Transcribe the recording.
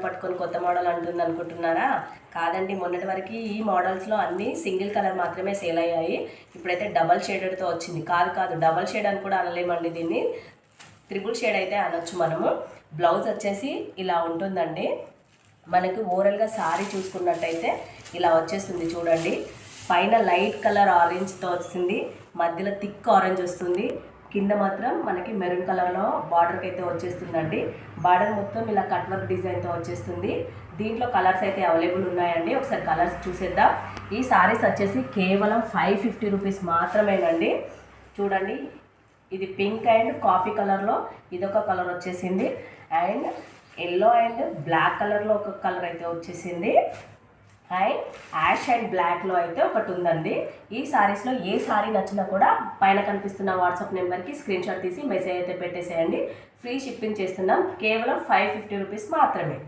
పట్టుకొని కొత్త మోడల్ అంటుంది అనుకుంటున్నారా? కాదండి, మొన్నటి వరకు ఈ మోడల్స్లో అన్నీ సింగిల్ కలర్ మాత్రమే సేల్ అయ్యాయి. ఇప్పుడైతే డబల్ షేడెడ్తో వచ్చింది. కాదు డబల్ షేడ్ అని కూడా అనలేమండి, దీన్ని ట్రిపుల్ షేడ్ అయితే అనొచ్చు మనము. బ్లౌజ్ వచ్చేసి ఇలా ఉంటుందండి. మనకి ఓవరాల్గా శారీ చూసుకున్నట్టయితే ఇలా వచ్చేస్తుంది చూడండి. పైన లైట్ కలర్ ఆరెంజ్తో వస్తుంది, మధ్యలో థిక్ ఆరెంజ్ వస్తుంది, కింద మాత్రం మనకి మెరూన్ కలర్లో బార్డర్కి అయితే వచ్చేస్తుందండి. బార్డర్ మొత్తం ఇలా కట్ వర్క్ డిజైన్తో వచ్చేస్తుంది. దీంట్లో కలర్స్ అయితే అవైలబుల్ ఉన్నాయండి. ఒకసారి కలర్స్ చూసేద్దాం. ఈ సారీస్ వచ్చేసి కేవలం 550 రూపీస్ మాత్రమేనండి. చూడండి, ఇది పింక్ అండ్ కాఫీ కలర్లో ఇదొక కలర్ వచ్చేసింది, అండ్ ఎల్లో అండ్ బ్లాక్ కలర్లో ఒక కలర్ అయితే వచ్చేసింది, అండ్ యాష్ అండ్ బ్లాక్లో అయితే ఒకటి ఉందండి. ఈ సారీస్లో ఏ సారీ నచ్చినా కూడా పైన కనిపిస్తున్న వాట్సాప్ నెంబర్కి స్క్రీన్ షాట్ తీసి మెసేజ్ అయితే పెట్టేసేయండి. ఫ్రీ షిప్పింగ్ చేస్తున్నాం, కేవలం 550 రూపీస్ మాత్రమే.